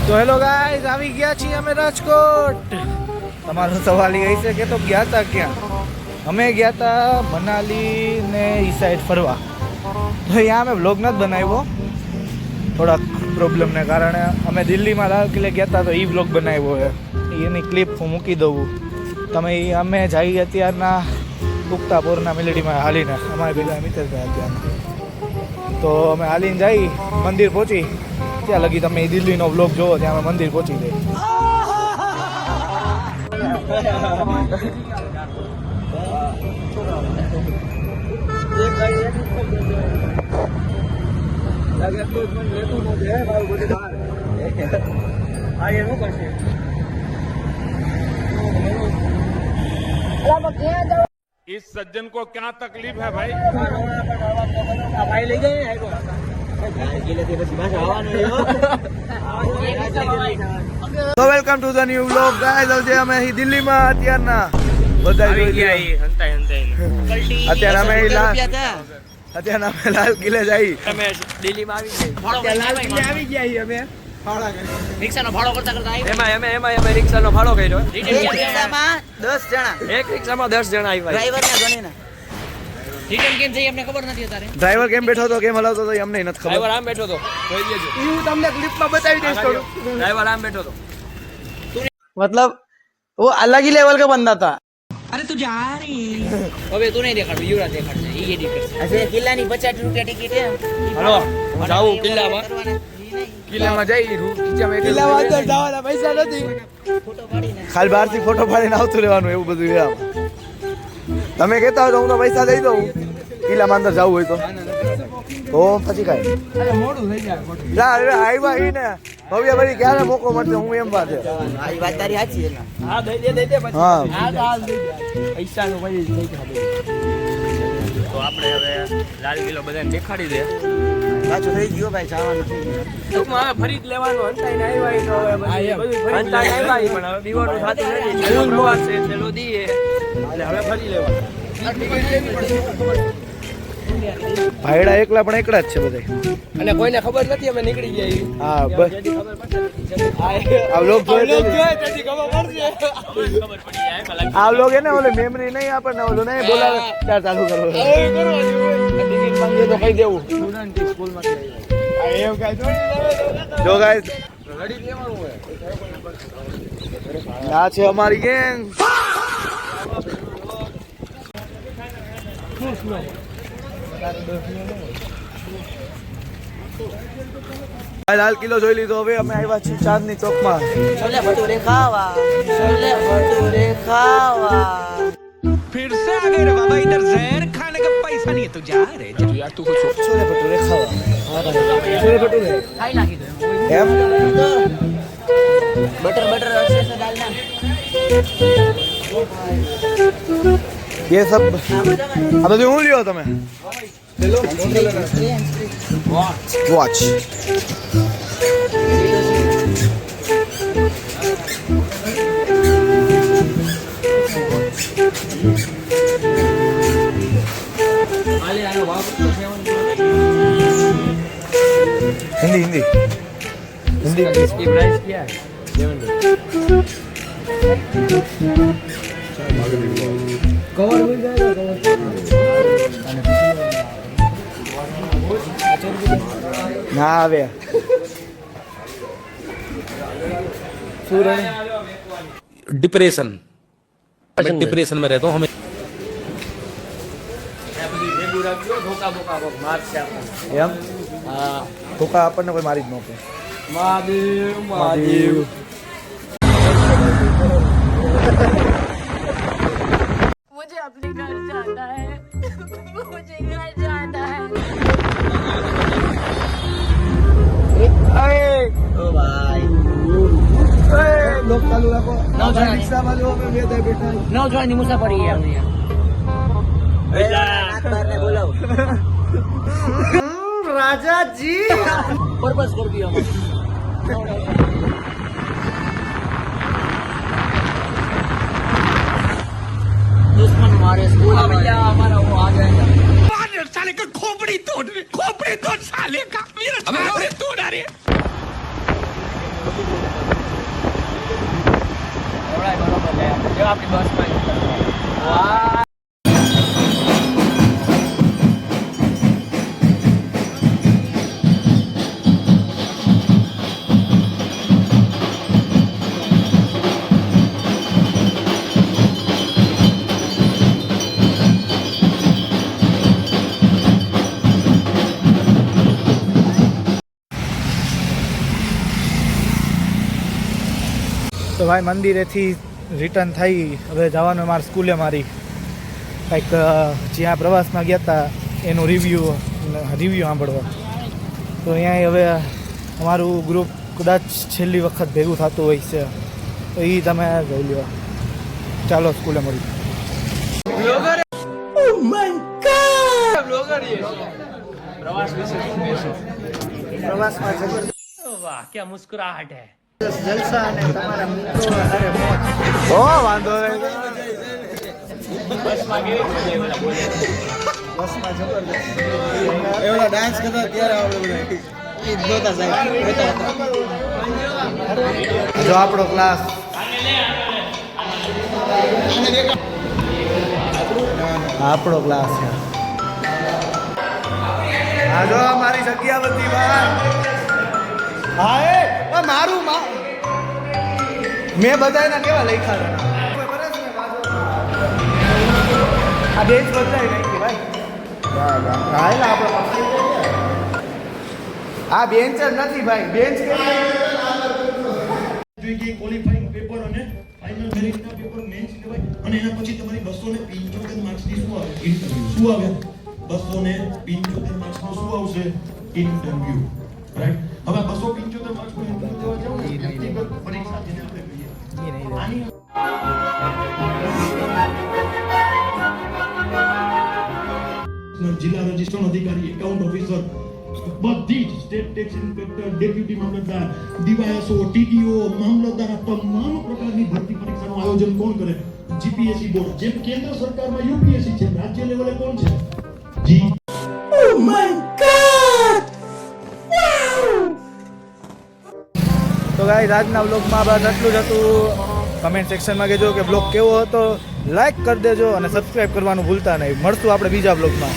તો hello guys, આવી ગયા છીએ અમે રાજકોટ. તમારો સવાલ એ છે કે તો ગયા હતા ક્યાં? અમે ગયા હતા મનાલી ને ઈ સાઈડ ફરવા. તો અહીંયા અમે વ્લોગ નથી બનાવ્યો, થોડાક પ્રોબ્લેમને કારણે. અમે દિલ્હીમાં લાલ કિલ્લે ગયા હતા તો એ વ્લોગ બનાવ્યો છે, એની ક્લિપ હું મૂકી દઉં. તમે અમે જઈએ અત્યારના પુખ્તાપુરના મિલેડીમાં હાલીને, અમારે ભેગા મિત્ર હતા અત્યારના. તો અમે હાલીને જઈ મંદિર પહોંચી, ત્યાં લગી તમે દિલ્હીનો વ્લોગ જોવો, ત્યાં અમે મંદિર પહોંચી ગઈ. इस सज्जन को क्या तकलीफ है भाई? भाई ले गए તો welcome to the new vlog guys. આજે અમે અહીં દિલ્હીમાં અત્યારના બધા જોઈ ગયા. અત્યારે અમે લાલ કિલ્લે જઈ. અમે દિલ્હીમાં આવી ગયા અમે રિક્ષાનો ભાડો કરતા કરતા એમાં રિક્ષાનો ભાડો કર્યો. રિક્ષામાં 10 જણા, એક રિક્ષામાં 10 જણા આવ્યા. ડ્રાઈવર ને ગણીને. રિટર્ન કેમ જઈ અમને ખબર નથી અત્યારે. ડ્રાઈવર કેમ બેઠો હતો, કેમ હલાવતો હતો એ અમને નથી ખબર. ડ્રાઈવર આમ બેઠો હતો, જોઈ લેજો. હું તમને ક્લિપમાં બતાવી દઈશ થોડું. ડ્રાઈવર આમ બેઠો હતો. मतलब वो अलग ही लेवल का बंदा था. અરે તું જા રહી. હવે તું નહીં દેખાડ, યુવરાજ દેખાડશે, ઈ એડિટ કરશે. આજે કિલ્લાની 50 રૂપિયા ટિકિટ છે. હાલો જાવું કિલ્લામાં. કિલ્લામાં જઈ કિલ્લામાં અંદર જવાના પૈસા નથી, ફોટો પાડીને ખાલી બહારથી ફોટો પાડીને આવતું રહેવાનું, એવું બધું છે આમાં. તમે કહેતા હોય તો હું તો પૈસા દઈ દઉં, કિલ્લામાં અંદર જવું હોય તો પછી કાંઈ મોડું થઈ જાય. આવ્યા ઈ ને ભવ્ય ભાઈ ક્યારે મોકો મળશે, હું એમ વાત છે. આ વાત તારી સાચી છે. હા દઈ દે પછી. હા પૈસાનું પછી થઈ જાય. તો આપણે હવે લાલ કિલ્લો બધાને દેખાડી દે. પાછું થઈ ગયો ભાઈ, જવાનું ટૂંકમાં હવે ફરી જ લેવાનું. હંતાઈને આવ્યા તો હવે બધું હંતાઈને આવ્યા પણ હવે દીવાનું થતું નથી. પ્રવાસ છે ચલો દઈએ એટલે હવે ફરી લેવાનું. ભાઈડા એકલા પણ એકલા જ છે બધા, અને કોઈને ખબર નથી અમે નીકળી ગયા. હા બસ આ લોક આ લોક એને ઓલે મેમરી નહીં આપણને ઓલું નહીં બોલાવે ત્યાં ચાલુ કરો ટિકિટ માંગીએ તો કહી દેવું. જો ગાઈસ આ છે અમારી ગેંગ. લાલ કિલ્લો જોઈ લીધો. હવે અમે આવ્યા છીએ ચાંદની ચોકમાં. છોલે ભટુરે ખાવા, છોલે ભટુરે ખાવા. फिर से आ गए रे बाबा, इधर जहर खाने का पैसा नहीं है तो जा रे जा यार तू कुछ છોલે ભટુરે ખાવા. હા ભાઈ છોલે ભટુરે ખાઈ નાખી દો. એમ બટર બટર अच्छे से डालना. ये सब આ બધું હું લ્યો તમે વોચ. हिंदी हिंदी हिंदी इसकी प्राइस क्या है? 700. कवर मिल जाएगा. ना आवे डिप्रेशन डिप्रेशन में रहता हूँ हमें. એમ ધોકા આપણને કોઈ મારી જ ન પડે. મહાદેવ મહાદેવ. मुझे अपने घर जाना है. मुझे घर जाना है. ओ भाई લોક ચાલુ રાખો. નવ જણા. રિક્ષા વાળો અમે બે થાય બેઠા. 9 જણાની મુસાફરી છે આપણે. બોલાવો રાજાજી पर्पस कर दिया. दुश्मन हमारे स्कूल में क्या हमारा वो आ जाएगा. साले का खोपड़ी तोड़ साले का मेरा तोड़ अरे જો આપણી બસમાં વાહ તો ભાઈ મંદિરેથી રિટર્ન થઈ હવે જવાનું મારી સ્કૂલે મારી કંઈક જ્યાં પ્રવાસમાં ગયા હતા એનું રિવ્યૂ સાંભળવા. તો અહીંયા હવે અમારું ગ્રુપ કદાચ છેલ્લી વખત ભેગું થતું હોય છે તો એ તમે જોઈ લો. ચાલો સ્કૂલે મળી. પ્રવાસમાં વાહ ક્યાં મુસ્કરાહટ હે જલસા અને તમારા મિત્રો અરે મોજ. ઓ વાંધો નહીં. બસમાં જબરદસ્ત એવડા ડાન્સ કરતા ત્યારે આવડે જો આપણો ક્લાસ આપણો ક્લાસ છે. હા જો મારી જગ્યા બધી બહાર. હા એ મારું મેં બધાના કેવા લખ્યા આ બેન્ચ બદલાઈ નાખી ભાઈ. હા એટલે આપણે આ બેન્ચ જ નથી ભાઈ. બેન્ચ ક્વોલિફાઈંગ પેપર અને ફાઇનલ મેરિટના પેપર મેન્સ કહેવાય અને એના પછી તમારી 275 માર્ક્સની શું આવે ઇન્ટરવ્યુ. શું આવે 275 માર્ક્સનો શું આવશે ઇન્ટરવ્યુ. રાઈટ. હવે 275 માર્ક્સનો ઇન્ટરવ્યુ દેવા જાવ ને વ્યક્તિગત પરીક્ષા જેને આપણે કહીએ આની જિલ્લા રજિસ્ટ્રેશન અધિકારી એકાઉન્ટ ઓફિસર બધી જ સ્ટેટ ટેક્સ ઇન્સ્પેક્ટર ડેપ્યુટી મામલતદાર ડીવાયએસઓ ટીડીઓ મામલતદાર આ તમામ પ્રકારની ભરતી પરીક્ષાનું આયોજન કોણ કરે જીપીએસસી બોર્ડ. જેમ કેન્દ્ર સરકારમાં યુપીએસસી છે રાજ્ય લેવલે કોણ છે જી. Oh my God. તો ગાઈસ આજના વ્લોગમાં બસ આટલું જ હતું. કમેન્ટ સેક્શનમાં કહેજો કે બ્લોગ કેવો હતો. લાઈક કરી દેજો અને સબસ્ક્રાઈબ કરવાનું ભૂલતા નહીં. મળશું આપણે બીજા બ્લોગમાં.